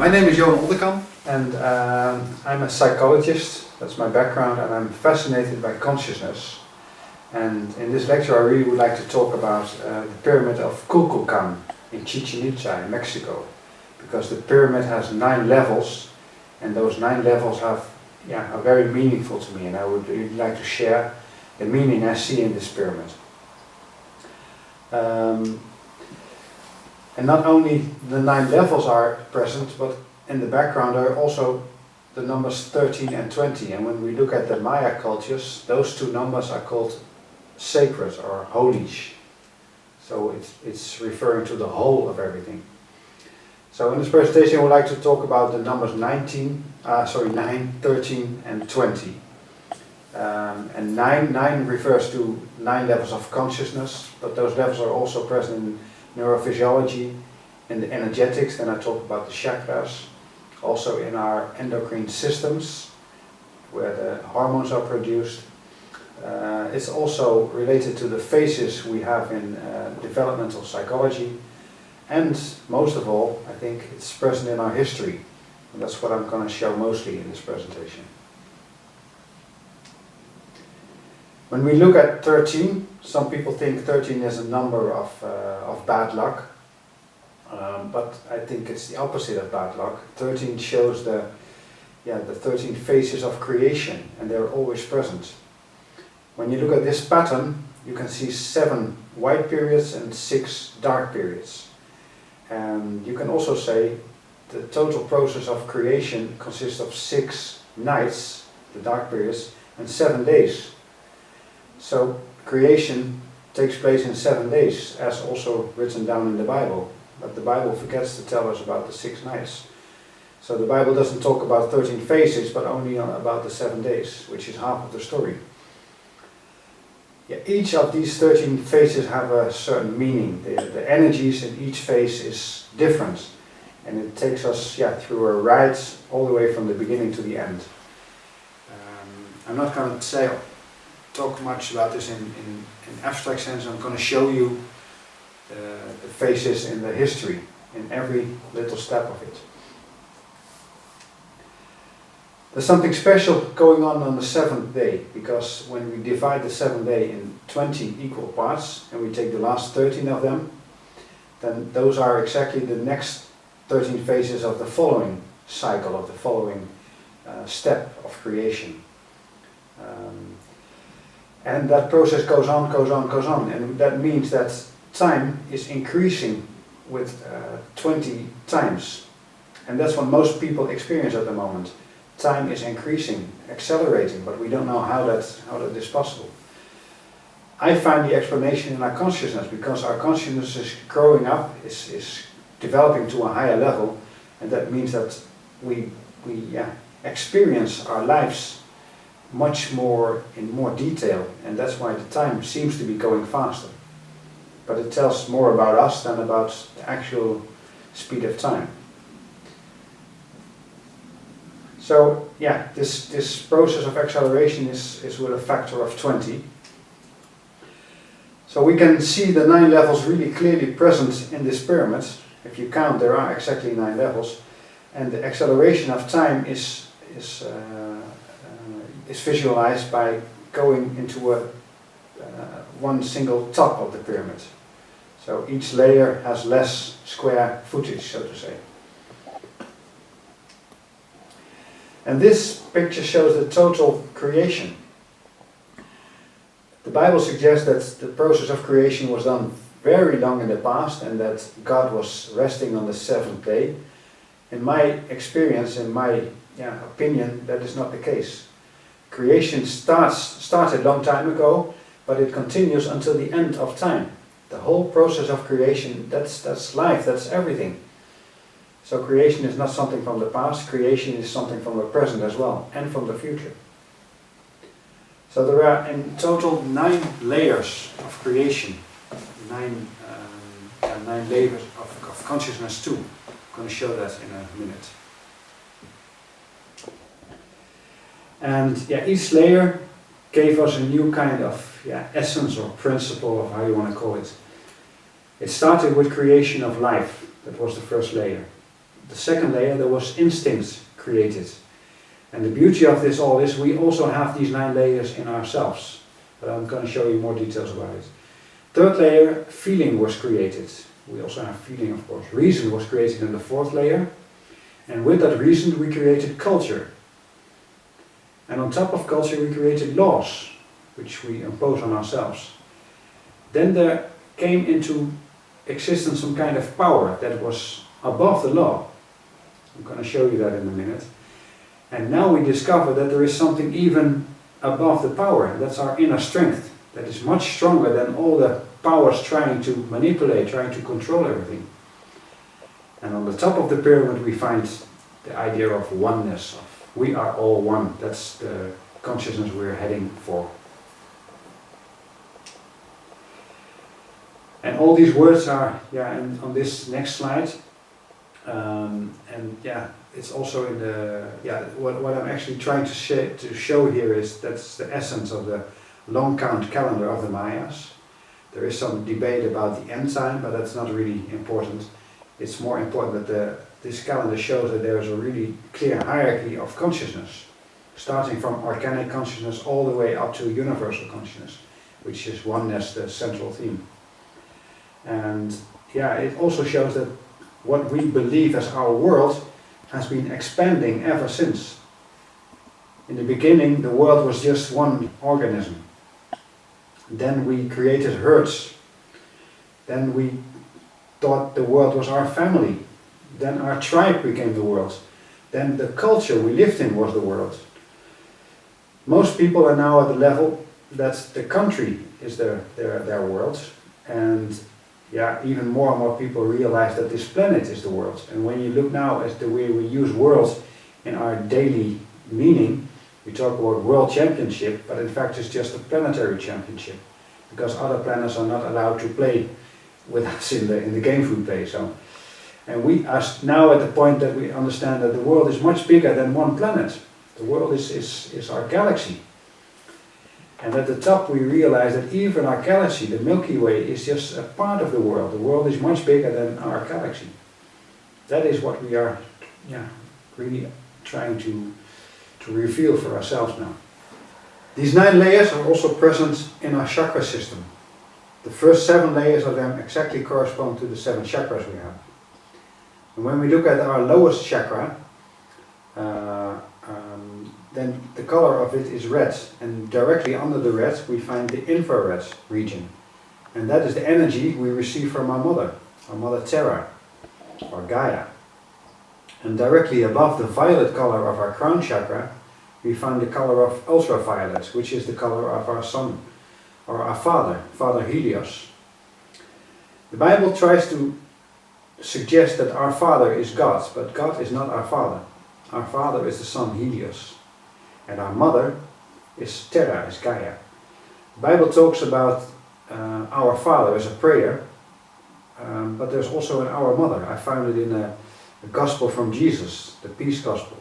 My name is Johan Oldenkamp. And I'm a psychologist, that's my background, and I'm fascinated by consciousness. And in this lecture I really would like to talk about the pyramid of Kukulkan in Chichen Itza in Mexico. Because the pyramid has 9 levels, and those 9 levels are very meaningful to me, and I would really like to share the meaning I see in this pyramid. And not only the 9 levels are present, but in the background are also the numbers 13 and 20. And when we look at the Maya cultures, those 2 numbers are called sacred or holy. So it's referring to the whole of everything. So in this presentation I would like to talk about the numbers 9, 13 and 20. And 9 refers to 9 levels of consciousness, but those levels are also present in neurophysiology, in the energetics, then I talk about the chakras, also in our endocrine systems, where the hormones are produced. It's also related to the phases we have in developmental psychology, and most of all, I think it's present in our history, and that's what I'm going to show mostly in this presentation. When we look at 13, some people think 13 is a number of bad luck, but I think it's the opposite of bad luck. 13 shows the 13 phases of creation, and they're always present. When you look at this pattern, you can see 7 white periods and 6 dark periods. And you can also say the total process of creation consists of 6 nights, the dark periods, and 7 days. So creation takes place in 7 days, as also written down in the Bible. But the Bible forgets to tell us about the 6 nights. So the Bible doesn't talk about 13 phases, but only about the 7 days, which is half of the story. Each of these 13 phases have a certain meaning. The energies in each phase is different. And it takes us through a ride all the way from the beginning to the end. I'm not going to talk much about this in abstract sense. I'm going to show you the phases in the history, in every little step of it. There's something special going on the 7th day, because when we divide the 7th day in 20 equal parts and we take the last 13 of them, then those are exactly the next 13 phases of the following cycle, of the following step of creation. And that process goes on, and that means that time is increasing with 20 times. And that's what most people experience at the moment. Time is increasing, accelerating, but we don't know how that is possible. I find the explanation in our consciousness, because our consciousness is growing up, is developing to a higher level, and that means that we experience our lives much more in more detail, and that's why the time seems to be going faster. But it tells more about us than about the actual speed of time. So this process of acceleration is with a factor of 20. So we can see the 9 levels really clearly present in this pyramid. If you count, there are exactly 9 levels, and the acceleration of time is visualized by going into one single top of the pyramid. So each layer has less square footage, so to say. And this picture shows the total creation. The Bible suggests that the process of creation was done very long in the past, and that God was resting on the 7th day. In my experience, in my opinion, that is not the case. Creation started a long time ago, but it continues until the end of time. The whole process of creation, that's life, that's everything. So creation is not something from the past, creation is something from the present as well, and from the future. So there are in total 9 layers of creation, 9 layers of consciousness too. I'm going to show that in a minute. And each layer gave us a new kind of essence or principle, or how you want to call it. It started with creation of life. That was the first layer. the second layer, there was instincts created. And the beauty of this all is we also have these 9 layers in ourselves. But I'm going to show you more details about it. Third layer, feeling was created. We also have feeling, of course. Reason was created in the 4th layer. And with that reason we created culture. And on top of culture we created laws, which we impose on ourselves. Then there came into existence some kind of power that was above the law. I'm going to show you that in a minute. And now we discover that there is something even above the power, and that's our inner strength, that is much stronger than all the powers trying to manipulate, trying to control everything. And on the top of the pyramid we find the idea of oneness, of we are all one. That's the consciousness we're heading for. And all these words are, and on this next slide, it's also in the, what I'm actually trying to show here is that's the essence of the long count calendar of the Mayas. There is some debate about the end time, but that's not really important. It's more important that this calendar shows that there is a really clear hierarchy of consciousness, starting from organic consciousness all the way up to universal consciousness, which is oneness, the central theme. And it also shows that what we believe as our world has been expanding ever since. In the beginning the world was just one organism. Then we created herds. Then we thought the world was our family. Then our tribe became the world. Then the culture we lived in was the world. Most people are now at the level that the country is their world. And even more and more people realize that this planet is the world. And when you look now at the way we use world in our daily meaning, we talk about world championship, but in fact it's just a planetary championship, because other planets are not allowed to play with us in the games we play. So, and we are now at the point that we understand that the world is much bigger than one planet. The world is our galaxy. And at the top we realize that even our galaxy, the Milky Way, is just a part of the world. The world is much bigger than our galaxy. That is what we are really trying to reveal for ourselves now. These 9 layers are also present in our chakra system. The first 7 layers of them exactly correspond to the 7 chakras we have. And when we look at our lowest chakra, then the color of it is red, and directly under the red we find the infrared region, and that is the energy we receive from our mother Terra, or Gaia. And directly above the violet color of our crown chakra we find the color of ultraviolet, which is the color of our sun, or our Father Helios. The Bible tries to suggest that our Father is God, but God is not our Father. Our Father is the sun Helios. And our mother is Terra, is Gaia. The Bible talks about our Father as a prayer, but there's also an Our Mother. I found it in a gospel from Jesus, the Peace Gospel.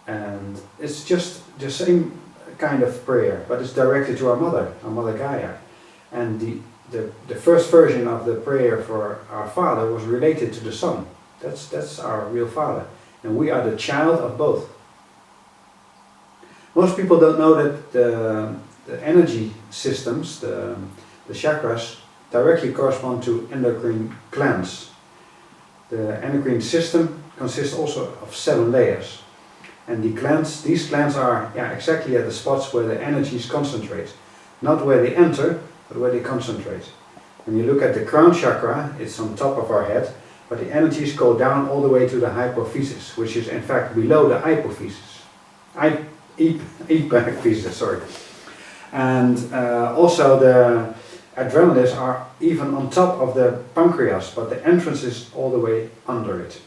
And it's just the same kind of prayer, but it's directed to our Mother Gaia. And the first version of the prayer for our Father was related to the Sun. That's our real Father. And we are the child of both. Most people don't know that the energy systems, the chakras, directly correspond to endocrine glands. The endocrine system consists also of 7 layers. And these glands are exactly at the spots where the energies concentrate. Not where they enter, but where they concentrate. When you look at the crown chakra, it's on top of our head, but the energies go down all the way to the hypophysis, which is in fact below the hypophysis. Epiphysis, sorry. And also the adrenals are even on top of the pancreas, but the entrance is all the way under it.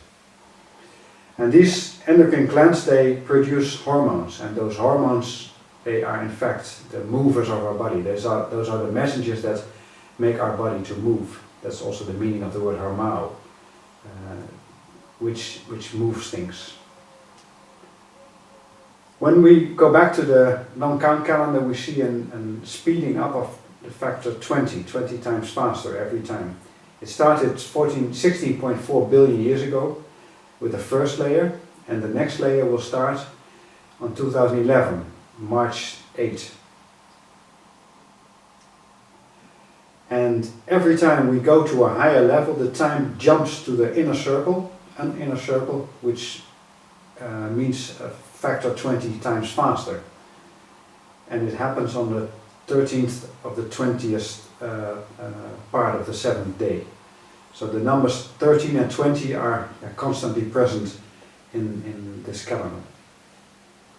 And these endocrine glands, they produce hormones, and those hormones, they are in fact the movers of our body. Those are the messengers that make our body to move. That's also the meaning of the word hormao, which moves things. When we go back to the long count calendar, we see a speeding up of the factor 20 times faster every time. It started 16.4 billion years ago, with the first layer, and the next layer will start on 2011, March 8. And every time we go to a higher level, the time jumps to the inner circle, an inner circle, which means a factor 20 times faster. And it happens on the 13th of the 20th part of the 7th day. So the numbers 13 and 20 are constantly present in this calendar.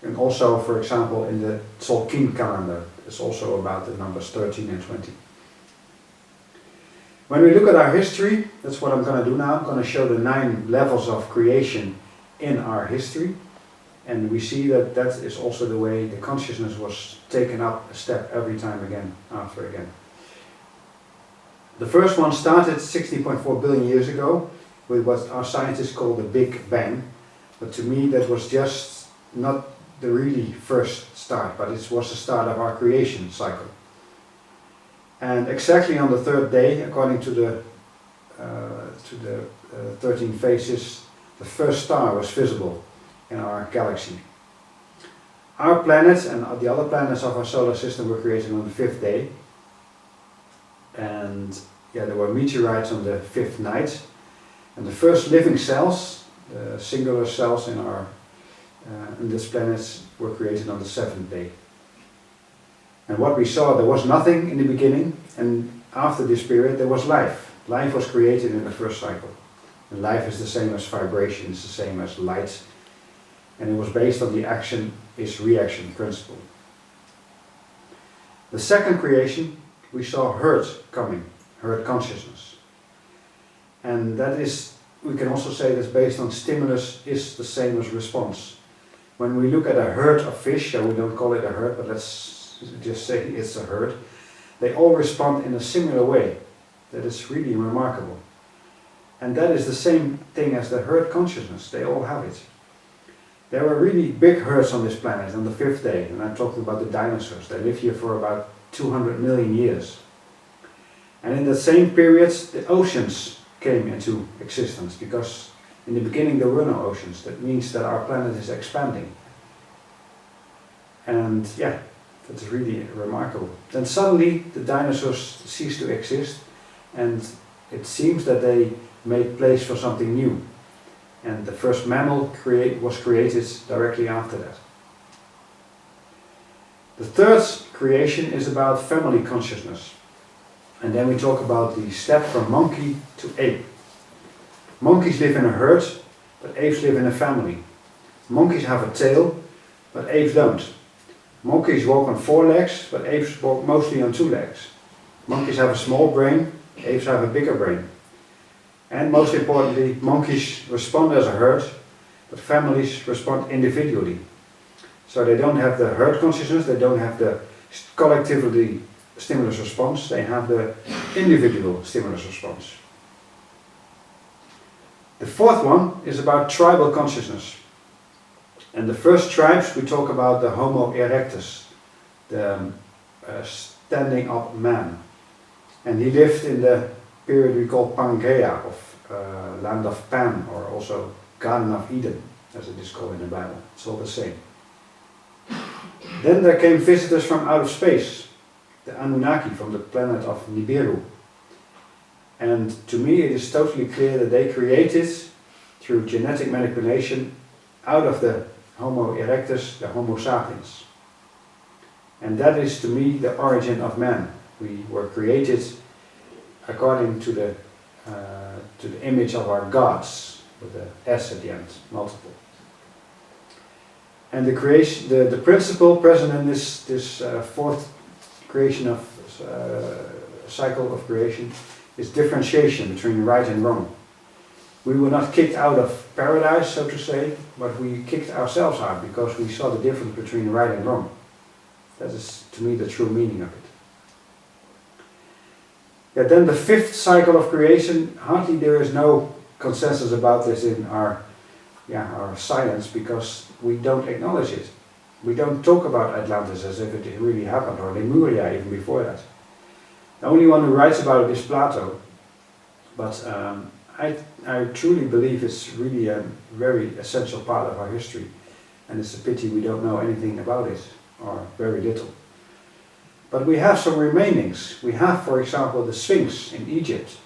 And also, for example, in the Tzolk'in calendar, it's also about the numbers 13 and 20. When we look at our history, that's what I'm going to do now. I'm going to show the 9 levels of creation in our history. And we see that that is also the way the consciousness was taken up a step every time again, after again. The first one started 16.4 billion years ago with what our scientists call the Big Bang. But to me that was just not the really first start, but it was the start of our creation cycle. And exactly on the 3rd day, according to the 13 phases, the first star was visible in our galaxy. Our planet and the other planets of our solar system were created on the 5th day. And there were meteorites on the 5th night. And the first living cells, the singular cells in this planet, were created on the 7th day. And what we saw, there was nothing in the beginning, and after this period there was life. Life was created in the first cycle. And life is the same as vibration, it's the same as light. And it was based on the action is reaction principle. The second creation, we saw hurt coming, hurt consciousness. And that is, we can also say that's based on stimulus is the same as response. When we look at a herd of fish, so we don't call it a herd, but let's just say it's a herd, they all respond in a similar way. That is really remarkable. And that is the same thing as the herd consciousness, they all have it. There were really big herds on this planet on the 5th day, and I'm talking about the dinosaurs. They lived here for about 200 million years. And in the same period, the oceans came into existence, because in the beginning there were no oceans. That means that our planet is expanding. And that's really remarkable. Then suddenly the dinosaurs ceased to exist, and it seems that they made place for something new. And the first mammal was created directly after that. The third creation is about family consciousness. And then we talk about the step from monkey to ape. Monkeys live in a herd, but apes live in a family. Monkeys have a tail, but apes don't. Monkeys walk on 4 legs, but apes walk mostly on 2 legs. Monkeys have a small brain, apes have a bigger brain. And most importantly, monkeys respond as a herd, but families respond individually. So they don't have the herd consciousness, they don't have the collectively stimulus response, they have the individual stimulus response. The fourth one is about tribal consciousness. And the first tribes, we talk about the Homo erectus, the standing up man. And he lived in the period we call Pangaea, of land of Pan, or also Garden of Eden, as it is called in the Bible. It's all the same. Then there came visitors from out of space, the Anunnaki from the planet of Nibiru. And to me it is totally clear that they created, through genetic manipulation, out of the Homo erectus, the Homo sapiens. And that is to me the origin of man. We were created according to the image of our gods, with the S at the end, multiple. And the creation, the principle present in this fourth creation of cycle of creation is differentiation between right and wrong. We were not kicked out of paradise, so to say, but we kicked ourselves out because we saw the difference between right and wrong. That is, to me, the true meaning of it. Then the fifth cycle of creation, hardly there is no consensus about this in our science, because we don't acknowledge it. We don't talk about Atlantis as if it really happened, or Lemuria even before that. The only one who writes about it is Plato, but I truly believe it's really a very essential part of our history, and it's a pity we don't know anything about it, or very little. But we have some remainings. We have, for example, the Sphinx in Egypt,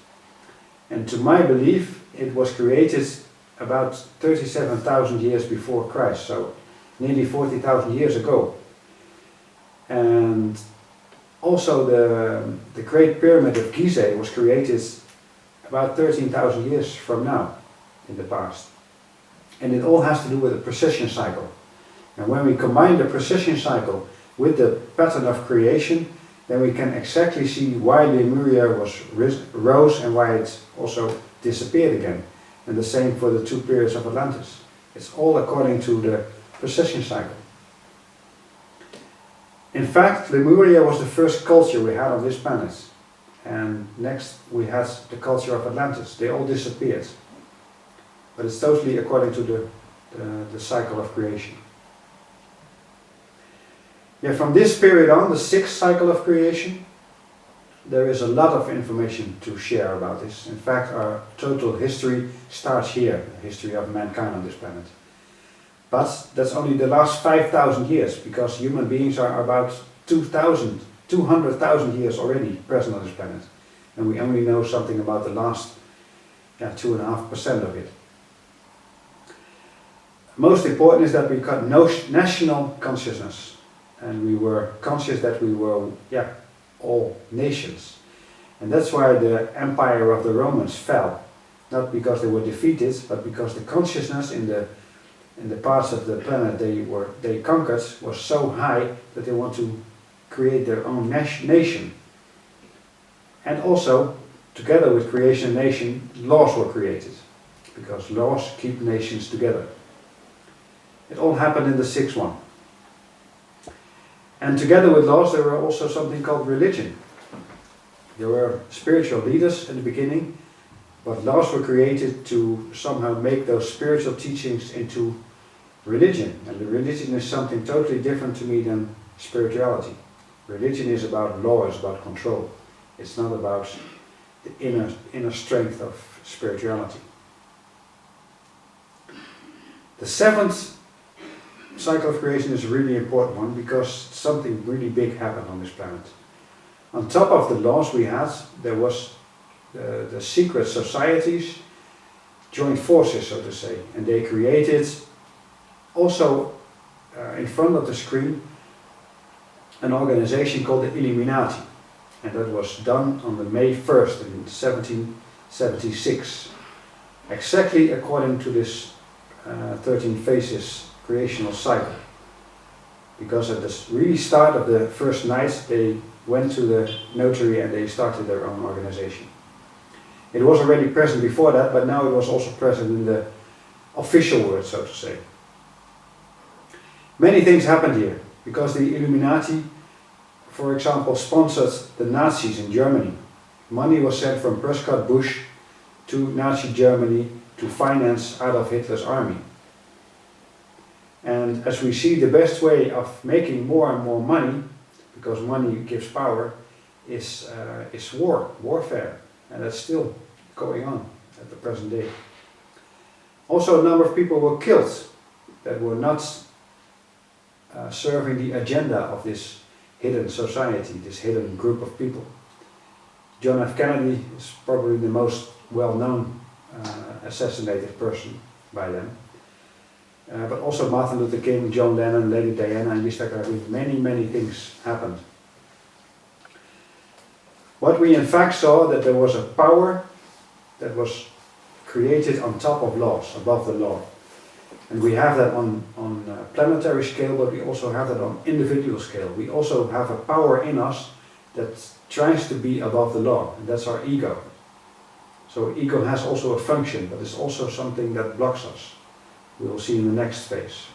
and to my belief it was created about 37,000 years before Christ, so nearly 40,000 years ago. And also the Great Pyramid of Giza was created about 13,000 years from now, in the past. And it all has to do with the precession cycle. And when we combine the precession cycle with the pattern of creation, then we can exactly see why Lemuria rose and why it also disappeared again. And the same for the two periods of Atlantis. It's all according to the precession cycle. In fact, Lemuria was the first culture we had on this planet. And next we had the culture of Atlantis. They all disappeared. But it's totally according to the cycle of creation. Yeah, from this period on, the sixth cycle of creation, there is a lot of information to share about this. In fact, our total history starts here, the history of mankind on this planet. But that's only the last 5,000 years, because human beings are about 200,000 years already present on this planet. And we only know something about the last 2.5% of it. Most important is that we got national consciousness. And we were conscious that we were, all nations. And that's why the empire of the Romans fell. Not because they were defeated, but because the consciousness in the parts of the planet they conquered was so high that they want to create their own nation. And also, together with creation nation, laws were created. Because laws keep nations together. It all happened in the sixth one. And together with laws there were also something called religion. There were spiritual leaders in the beginning, but laws were created to somehow make those spiritual teachings into religion. And the religion is something totally different to me than spirituality. Religion is about law, it's about control. It's not about the inner strength of spirituality. The seventh cycle of creation is a really important one because something really big happened on this planet. On top of the laws we had, there was the secret societies joined forces, so to say, and they created also in front of the screen an organization called the Illuminati, and that was done on the May 1st in 1776, exactly according to this 13 phases creational cycle. Because at the really start of the first night they went to the notary and they started their own organization. It was already present before that, but now it was also present in the official word, so to say. Many things happened here, because the Illuminati, for example, sponsored the Nazis in Germany. Money was sent from Prescott Bush to Nazi Germany to finance Adolf Hitler's army. And as we see, the best way of making more and more money, because money gives power, is warfare. And that's still going on at the present day. Also, a number of people were killed that were not serving the agenda of this hidden society, this hidden group of people. John F. Kennedy is probably the most well-known assassinated person by them. But also Martin Luther King, John Lennon, Lady Diana, and many things happened. What we in fact saw, that there was a power that was created on top of laws, above the law. And we have that on planetary scale, but we also have that on individual scale. We also have a power in us that tries to be above the law, and that's our ego. So ego has also a function, but it's also something that blocks us. We will see in the next phase.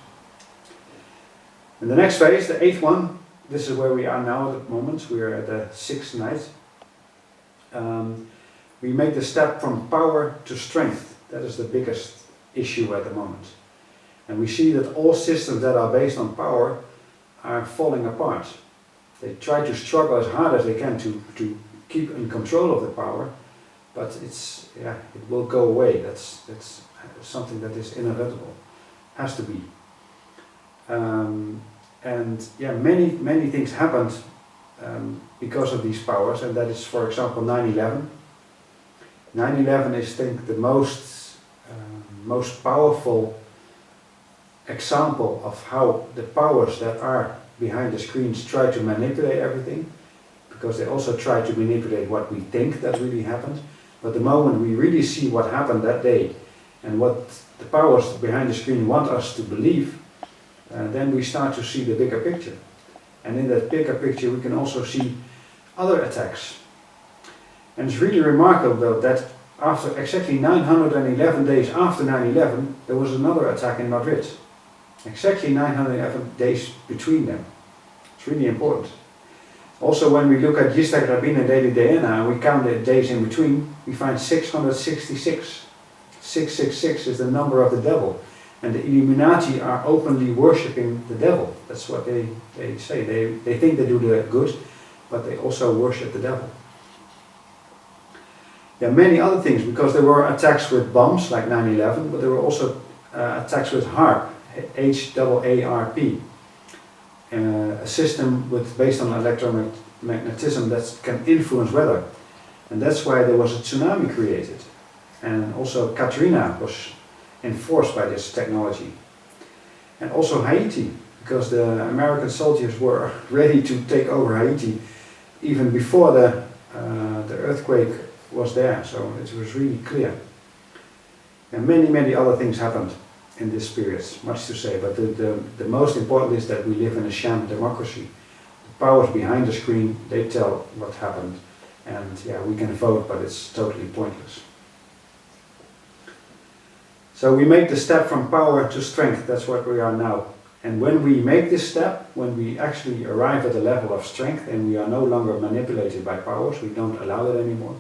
In the next phase, the eighth one, this is where we are now at the moment. We are at the sixth night. We make the step from power to strength. That is the biggest issue at the moment. And we see that all systems that are based on power are falling apart. They try to struggle as hard as they can to keep in control of the power, but it's, yeah, it will go away. That's something that is inevitable, has to be. And yeah, many things happened because of these powers, and that is, for example, 9/11. 9/11 is, I think, the most powerful example of how the powers that are behind the screens try to manipulate everything, because they also try to manipulate what we think that really happened. But the moment we really see what happened that day and what the powers behind the screen want us to believe, then we start to see the bigger picture. And in that bigger picture we can also see other attacks. And it's really remarkable that after exactly 911 days after 9/11, there was another attack in Madrid. Exactly 911 days between them. It's really important. Also, when we look at Yistak Rabin and Daily Diana and we count the days in between, we find 666. 666 is the number of the devil. And the Illuminati are openly worshipping the devil. That's what they say. They think they do the good, but they also worship the devil. There are many other things, because there were attacks with bombs like 9/11, but there were also attacks with HAARP, HAARP, a system based on electromagnetism that can influence weather. And that's why there was a tsunami created. And also Katrina was enforced by this technology. And also Haiti, because the American soldiers were ready to take over Haiti even before the earthquake was there, so it was really clear. And many other things happened in this period, much to say, but the most important is that we live in a sham democracy. The powers behind the screen, they tell what happened, and yeah, we can vote, but it's totally pointless. So we make the step from power to strength, that's what we are now. And when we make this step, when we actually arrive at a level of strength and we are no longer manipulated by powers, we don't allow it anymore,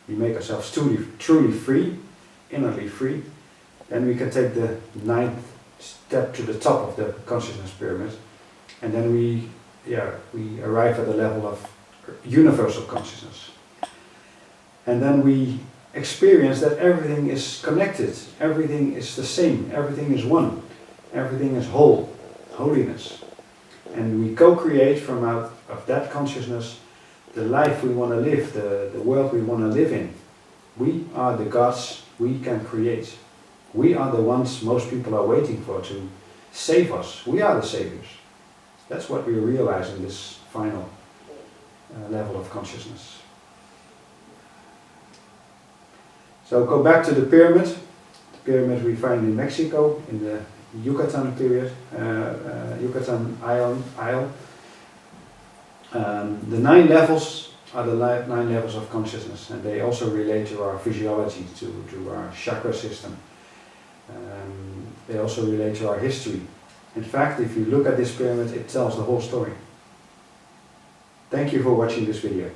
we make ourselves truly free, innerly free, then we can take the 9th step to the top of the consciousness pyramid, and then we arrive at the level of universal consciousness. And then we experience that everything is connected, everything is the same, everything is one, everything is whole, holiness. And we co-create from out of that consciousness the life we want to live, the world we want to live in. We are the gods we can create. We are the ones most people are waiting for to save us. We are the saviors. That's what we realize in this final level of consciousness. So go back to the pyramid. The pyramid we find in Mexico, in the Yucatan period, Yucatan Isle. The 9 levels are the 9 levels of consciousness, and they also relate to our physiology, to our chakra system. They also relate to our history. In fact, if you look at this pyramid, it tells the whole story. Thank you for watching this video.